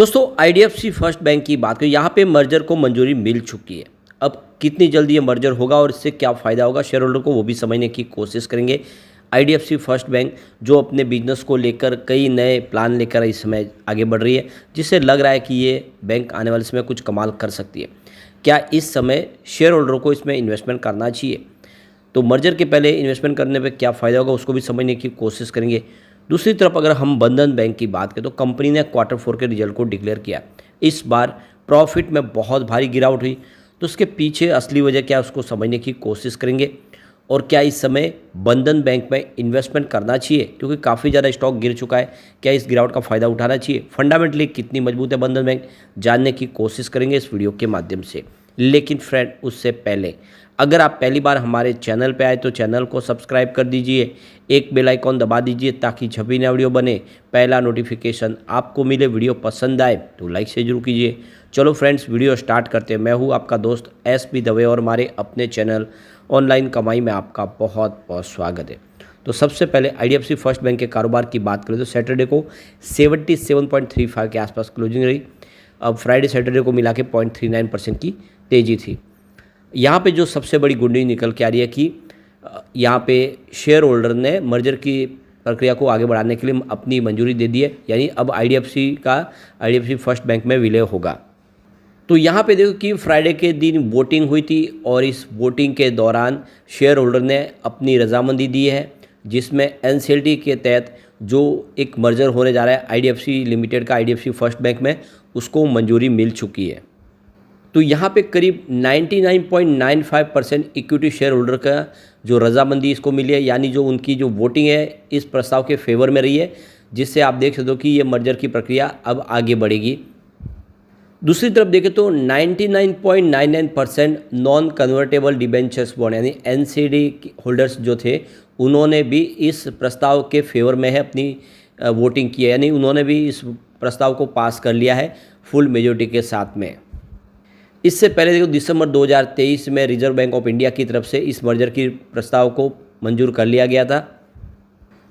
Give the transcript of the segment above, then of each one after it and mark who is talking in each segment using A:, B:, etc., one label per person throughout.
A: दोस्तों IDFC first bank की बात करें, यहाँ पे मर्जर को मंजूरी मिल चुकी है। अब कितनी जल्दी ये मर्जर होगा और इससे क्या फ़ायदा होगा शेयर होल्डर को, वो भी समझने की कोशिश करेंगे। आईडीएफसी फर्स्ट बैंक जो अपने बिजनेस को लेकर कई नए प्लान लेकर इस समय आगे बढ़ रही है, जिससे लग रहा है कि ये बैंक आने वाले समय कुछ कमाल कर सकती है। क्या इस समय शेयर होल्डरों को इसमें इन्वेस्टमेंट करना चाहिए? तो मर्जर के पहले इन्वेस्टमेंट करने पे क्या फ़ायदा होगा, उसको भी समझने की कोशिश करेंगे। दूसरी तरफ अगर हम बंधन बैंक की बात करें तो कंपनी ने क्वार्टर 4 के रिजल्ट को डिक्लेयर किया। इस बार प्रॉफिट में बहुत भारी गिरावट हुई, तो उसके पीछे असली वजह क्या है उसको समझने की कोशिश करेंगे। और क्या इस समय बंधन बैंक में इन्वेस्टमेंट करना चाहिए, क्योंकि काफ़ी ज़्यादा स्टॉक गिर चुका है। क्या इस गिरावट का फ़ायदा उठाना चाहिए? फंडामेंटली कितनी मजबूत है बंधन बैंक, जानने की कोशिश करेंगे इस वीडियो के माध्यम से। लेकिन फ्रेंड, उससे पहले अगर आप पहली बार हमारे चैनल पे आए तो चैनल को सब्सक्राइब कर दीजिए, एक बेल आइकॉन दबा दीजिए ताकि जब भी नया वीडियो बने पहला नोटिफिकेशन आपको मिले। वीडियो पसंद आए तो लाइक से जरूर कीजिए। चलो फ्रेंड्स, वीडियो स्टार्ट करते हैं। मैं हूँ आपका दोस्त एसपी दवे और हमारे अपने चैनल ऑनलाइन कमाई में आपका बहुत बहुत स्वागत है। तो सबसे पहले आईडीएफसी फर्स्ट बैंक के कारोबार की बात करें तो सैटरडे को 77.35 के आसपास क्लोजिंग रही। अब फ्राइडे सैटरडे को मिला के 0.39% की तेज़ी थी। यहाँ पे जो सबसे बड़ी गुड न्यूज़ निकल के आ रही है कि यहाँ पे शेयर होल्डर ने मर्जर की प्रक्रिया को आगे बढ़ाने के लिए अपनी मंजूरी दे दी है, यानी अब आईडीएफसी फर्स्ट बैंक में विलय होगा। तो यहाँ पे देखो कि फ्राइडे के दिन वोटिंग हुई थी और इस वोटिंग के दौरान शेयर होल्डर ने अपनी रजामंदी दी है, जिसमें एनसीएलटी के तहत जो एक मर्जर होने जा रहा है आईडीएफसी लिमिटेड का आईडीएफसी फर्स्ट बैंक में, उसको मंजूरी मिल चुकी है। तो यहाँ पे करीब 99.95% इक्विटी शेयर होल्डर का जो रजामंदी इसको मिली है, यानी जो उनकी जो वोटिंग है इस प्रस्ताव के फेवर में रही है, जिससे आप देख सकते हो कि ये मर्जर की प्रक्रिया अब आगे बढ़ेगी। दूसरी तरफ देखें तो 99.99% नॉन कन्वर्टेबल डिबेंचर्स बॉन्ड यानी एनसीडी होल्डर्स जो थे, उन्होंने भी इस प्रस्ताव के फेवर में है अपनी वोटिंग की है, यानी उन्होंने भी इस प्रस्ताव को पास कर लिया है फुल मेजोरिटी के साथ में। इससे पहले देखो दिसंबर 2023 में रिजर्व बैंक ऑफ इंडिया की तरफ से इस मर्जर की प्रस्ताव को मंजूर कर लिया गया था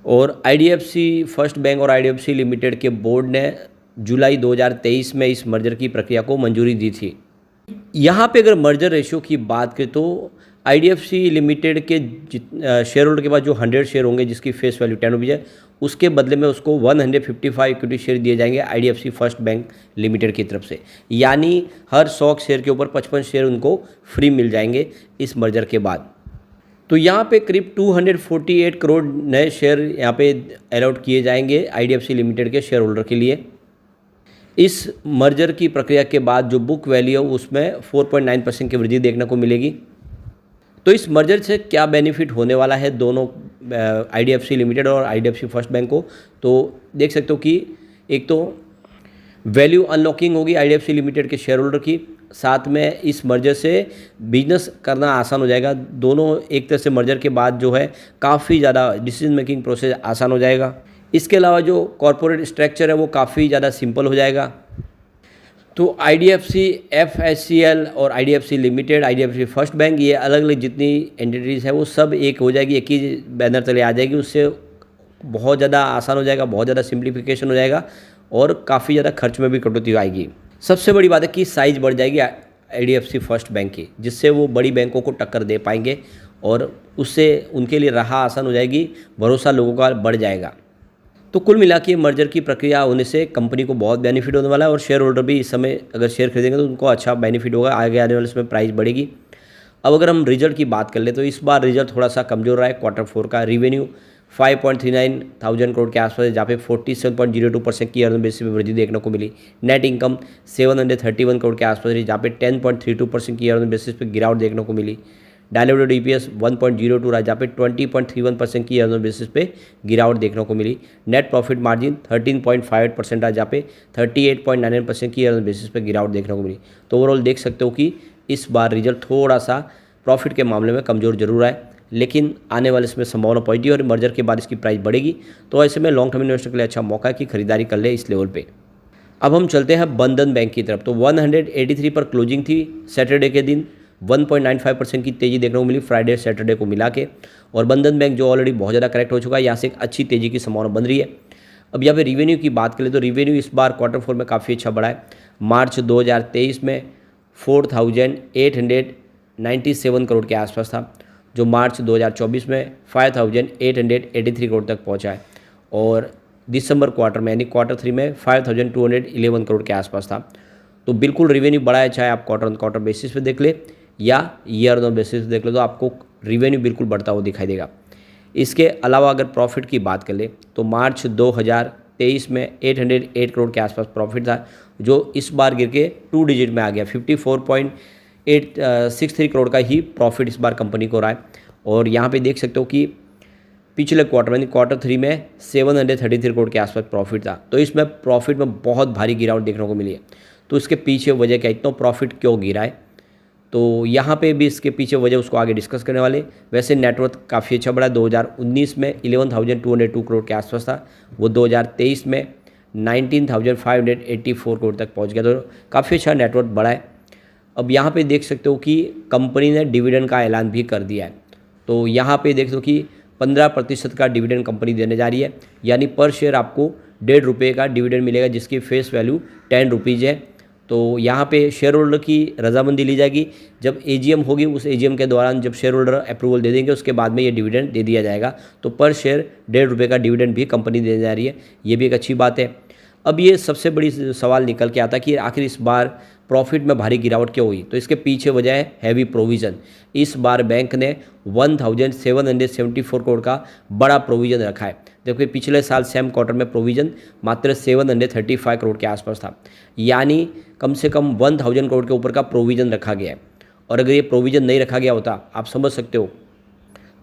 A: और आईडीएफसी फर्स्ट बैंक और आईडीएफसी लिमिटेड के बोर्ड ने जुलाई 2023 में इस मर्जर की प्रक्रिया को मंजूरी दी थी। यहाँ पे अगर मर्जर रेशियो की बात करें तो आईडीएफसी लिमिटेड के शेयर होल्डर के पास जो 100 शेयर होंगे जिसकी फेस वैल्यू 10 रुपीज़ है, उसके बदले में उसको 155 इक्विटी शेयर दिए जाएंगे आईडीएफसी फर्स्ट बैंक लिमिटेड की तरफ से, यानी हर 100 शेयर के ऊपर 55 शेयर उनको फ्री मिल जाएंगे इस मर्जर के बाद। तो यहाँ पे करीब 248 करोड़ नए शेयर यहाँ पे अलॉट किए जाएंगे आईडीएफसी लिमिटेड के शेयर होल्डर के लिए। इस मर्जर की प्रक्रिया के बाद जो बुक वैल्यू है उसमें 4.9% की वृद्धि देखने को मिलेगी। तो इस मर्जर से क्या बेनिफिट होने वाला है दोनों आईडीएफसी लिमिटेड और आईडीएफसी फर्स्ट बैंक को, तो देख सकते हो कि एक तो वैल्यू अनलॉकिंग होगी आईडीएफसी लिमिटेड के शेयर होल्डर की, साथ में इस मर्जर से बिजनेस करना आसान हो जाएगा। दोनों एक तरह से मर्जर के बाद जो है काफ़ी ज़्यादा डिसीजन मेकिंग प्रोसेस आसान हो जाएगा। इसके अलावा जो कॉरपोरेट स्ट्रक्चर है वो काफ़ी ज़्यादा सिंपल हो जाएगा। तो आईडीएफसी एफएससीएल और IDFC limited, IDFC first bank, ये अलग अलग जितनी एंटिटीज़ है वो सब एक हो जाएगी, एक ही बैनर तले आ जाएगी। उससे बहुत ज़्यादा आसान हो जाएगा, बहुत ज़्यादा सिंप्लीफिकेशन हो जाएगा और काफ़ी ज़्यादा खर्च में भी कटौती आएगी। सबसे बड़ी बात है कि साइज़ बढ़ जाएगी आईडीएफसी फर्स्ट बैंक की, जिससे वो बड़ी बैंकों को टक्कर दे पाएंगे और उससे उनके लिए राह आसान हो जाएगी, भरोसा लोगों का बढ़ जाएगा। तो कुल मिला के मर्जर की प्रक्रिया होने से कंपनी को बहुत बेनिफिट होने वाला है और शेयर होल्डर भी इस समय अगर शेयर खरीदेंगे तो उनको अच्छा बेनिफिट होगा, आगे आने वाले समय प्राइस बढ़ेगी। अब अगर हम रिजल्ट की बात कर ले तो इस बार रिजल्ट थोड़ा सा कमजोर रहा है। क्वार्टर 4 का रिवेन्यू 5.39 थाउजेंड करोड़ के आसपास है, जहाँ पे 47.02% की अर्निंग बेसिस पे वृद्धि देखने को मिली। नेट इनकम 731 करोड़ के आसपास रही, जहाँ पे 10.32% की अर्निंग बेसिस पे गिरावट देखने को मिली। डायलूटेड ईपीएस 1.02 रहा, जहाँ पे 20.31% की अर्निंग बेसिस पे गिरावट देखने को मिली। नेट प्रॉफिट मार्जिन 13.58% रहा, जहाँ पे 38.99% की अर्निंग बेसिस पे गिरावट देखने को मिली। तो ओवरऑल देख सकते हो कि इस बार रिजल्ट थोड़ा सा प्रॉफिट के मामले में कमज़ोर जरूर है, लेकिन आने वाले इसमें संभावना पॉजिटिव और मर्जर के बाद इसकी प्राइस बढ़ेगी। तो ऐसे में लॉन्ग टर्म इन्वेस्टर के लिए अच्छा मौका है कि खरीदारी कर ले इस लेवल पे। अब हम चलते हैं बंधन बैंक की तरफ। तो 183 पर क्लोजिंग थी सैटरडे के दिन, 1.95% की तेज़ी देखने को मिली फ्राइडे सैटरडे को मिला के। और बंधन बैंक जो ऑलरेडी बहुत ज़्यादा करेक्ट हो चुका है, यहाँ से एक अच्छी तेज़ी की संभावना बन रही है। अब यहाँ पे रिवेन्यू की बात करें तो रिवेन्यू इस बार Q4 में काफ़ी अच्छा बढ़ा है। मार्च 2023 में 4,897 करोड़ के आसपास था, जो मार्च 2024 में 5,883 करोड़ तक पहुँचा है, और दिसंबर क्वार्टर में यानी Q3 में 5,211 करोड़ के आसपास था। तो बिल्कुल रिवेन्यू बढ़ा है, चाहे आप क्वार्टर ऑन क्वार्टर बेसिस पे देख ले या ईयर ऑन बेसिस पे देख ले, तो आपको रिवेन्यू बिल्कुल बढ़ता हुआ दिखाई देगा। इसके अलावा अगर प्रॉफिट की बात कर ले तो मार्च 2023 में 808 करोड़ के आसपास प्रॉफिट था, जो इस बार गिर के 2 डिजिट में आ गया। 54.863 करोड़ का ही प्रॉफिट इस बार कंपनी को रहा है। और यहाँ पे देख सकते हो कि पिछले क्वार्टर यानी Q3 में 733 करोड़ के आसपास प्रॉफिट था। तो इसमें प्रॉफिट में बहुत भारी गिरावट देखने को मिली है। तो इसके पीछे वजह क्या, इतना प्रॉफिट क्यों गिरा है, तो यहाँ पे भी इसके पीछे वजह उसको आगे डिस्कस करने वाले। वैसे नेटवर्थ काफ़ी अच्छा बढ़ा। 2019 में 11,202 करोड़ के आसपास था, वो 2023 में 19,584 करोड़ तक पहुँच गया। तो काफ़ी अच्छा नेटवर्थ बढ़ा है। अब यहाँ पे देख सकते हो कि कंपनी ने डिविडेंड का ऐलान भी कर दिया है। तो यहाँ पे देख दो कि 15% का डिविडेंड कंपनी देने जा रही है, यानी पर शेयर आपको ₹1.5 का डिविडेंड मिलेगा, जिसकी फेस वैल्यू ₹10 है। तो यहाँ पे शेयर होल्डर की रजामंदी ली जाएगी। जब एजीएम होगी, उस एजीएम के दौरान जब शेयर होल्डर अप्रूवल दे देंगे, उसके बाद में ये डिविडेंड दे दिया जाएगा। तो पर शेयर ₹1.5 का डिविडेंड भी कंपनी देने जा रही है, ये भी एक अच्छी बात है। अब ये सबसे बड़ी सवाल निकल के आता है कि आखिर इस बार प्रॉफिट में भारी गिरावट क्यों हुई, तो इसके पीछे वजह है हैवी प्रोविज़न। इस बार बैंक ने 1,774 करोड़ का बड़ा प्रोविज़न रखा है। देखिए पिछले साल सेम क्वार्टर में प्रोविज़न मात्र 735 करोड़ के आसपास था, यानी कम से कम 1,000 करोड़ के ऊपर का प्रोविज़न रखा गया है। और अगर ये प्रोविज़न नहीं रखा गया होता, आप समझ सकते हो,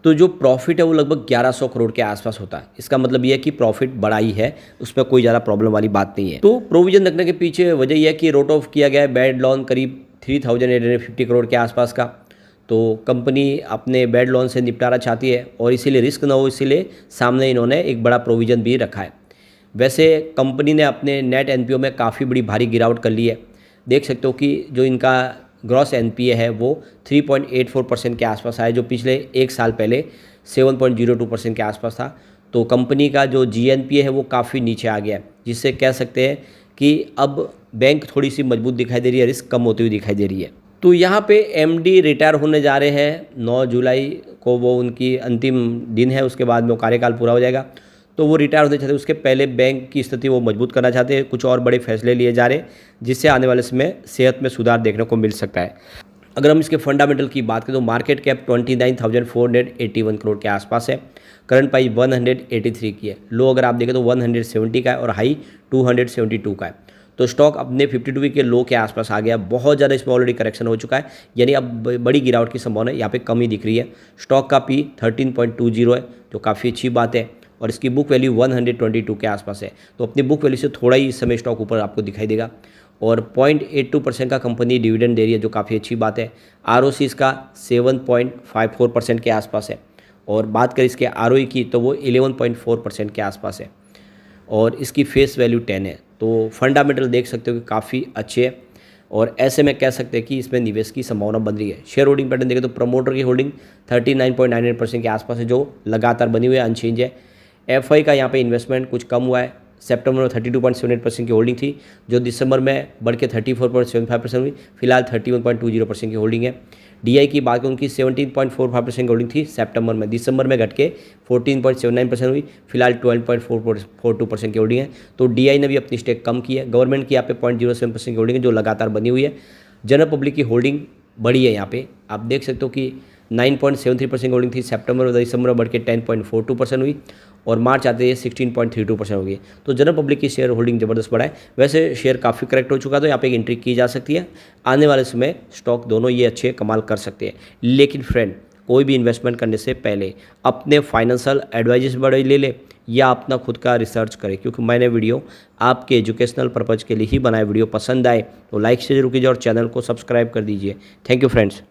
A: तो जो प्रॉफिट है वो लगभग 1100 करोड़ के आसपास होता है। इसका मतलब ये है कि प्रॉफिट बढ़ा ही है, उसमें कोई ज़्यादा प्रॉब्लम वाली बात नहीं है। तो प्रोविज़न रखने के पीछे वजह यह है कि रोट ऑफ किया गया है बैड लोन करीब 3,850 करोड़ के आसपास का। तो कंपनी अपने बैड लोन से निपटारा चाहती है और इसीलिए रिस्क ना हो, इसीलिए सामने इन्होंने एक बड़ा प्रोविज़न भी रखा है। वैसे कंपनी ने अपने नेट एनपीओ में काफ़ी बड़ी भारी गिरावट कर ली है। देख सकते हो कि जो इनका ग्रॉस एनपीए है वो 3.84% के आसपास आया, जो पिछले एक साल पहले 7.02% के आसपास था। तो कंपनी का जो जीएनपीए है वो काफ़ी नीचे आ गया है, जिससे कह सकते हैं कि अब बैंक थोड़ी सी मजबूत दिखाई दे रही है, रिस्क कम होती हुई दिखाई दे रही है। तो यहाँ पे एमडी रिटायर होने जा रहे हैं 9 जुलाई को, वो उनकी अंतिम दिन है, उसके बाद में वो कार्यकाल पूरा हो जाएगा। तो वो रिटायर होने चाहते हैं, उसके पहले बैंक की स्थिति वो मजबूत करना चाहते हैं। कुछ और बड़े फैसले लिए जा रहे हैं, जिससे आने वाले समय सेहत में सुधार देखने को मिल सकता है। अगर हम इसके फंडामेंटल की बात करें तो मार्केट कैप 29,481 करोड़ के आसपास है। करंट प्राइस 183 की है। लो अगर आप देखें तो 170 का है और हाई 272 का है। तो स्टॉक अपने 52 वीक के लो के आसपास आ गया। बहुत ज़्यादा इसमें ऑलरेडी करेक्शन हो चुका है, यानी अब बड़ी गिरावट की संभावना यहाँ पे कमी दिख रही है। स्टॉक का पी 13.20 है, जो काफ़ी अच्छी बात है, और इसकी बुक वैल्यू 122 के आसपास है। तो अपनी बुक वैल्यू से थोड़ा ही इस समय स्टॉक ऊपर आपको दिखाई देगा। और 0.82% का कंपनी डिविडेंड दे रही है, जो काफ़ी अच्छी बात है। आरओसी इसका 7.54% के आसपास है, और बात करें इसके आरओई की तो वो 11.4% के आसपास है, और इसकी फेस वैल्यू 10 है। तो फंडामेंटल देख सकते हो कि काफ़ी अच्छे है, और ऐसे में कह सकते हैं कि इसमें निवेश की संभावना बन रही है। शेयर होल्डिंग पैटर्न देखें तो प्रमोटर की होल्डिंग 39.98% के आसपास है, जो लगातार बनी हुई है, अनचेंज है। एफआई का यहाँ पे इन्वेस्टमेंट कुछ कम हुआ है। सितंबर में 32.78% की होल्डिंग थी, जो दिसंबर में बढ़ के 34.75% हुई। फिलहाल 31.20% की होल्डिंग है। डीआई की बात करूँ, उनकी 17.45% की होल्डिंग थी सितंबर में, दिसंबर में घट के 14.79% हुई। फिलहाल 12.42% की होल्डिंग है। तो डीआई ने भी अपनी स्टेक कम की है। गवर्नमेंट की यहाँ पे 0.07% की होल्डिंग है, जो लगातार बनी हुई है। जनरल पब्लिक की होल्डिंग बढ़ी है। यहाँ पे आप देख सकते हो कि 9.73% की होल्डिंग थी सितंबर और दिसंबर में बढ़ के 10.42% हुई, और मार्च आते ही 16.32% हो गई। तो जनरल पब्लिक की शेयर होल्डिंग ज़बरदस्त बढ़ा है। वैसे शेयर काफ़ी करेक्ट हो चुका, तो यहाँ पे एक एंट्री की जा सकती है। आने वाले समय स्टॉक दोनों ये अच्छे कमाल कर सकते हैं। लेकिन फ्रेंड, कोई भी इन्वेस्टमेंट करने से पहले अपने फाइनेंशियल एडवाइजर्स बड़े ले ले या अपना खुद का रिसर्च करें, क्योंकि मैंने वीडियो आपके एजुकेशनल पर्पज़ के लिए ही बनाया। वीडियो पसंद आए तो लाइक से जरूर कीजिए और चैनल को सब्सक्राइब कर दीजिए। Thank you friends.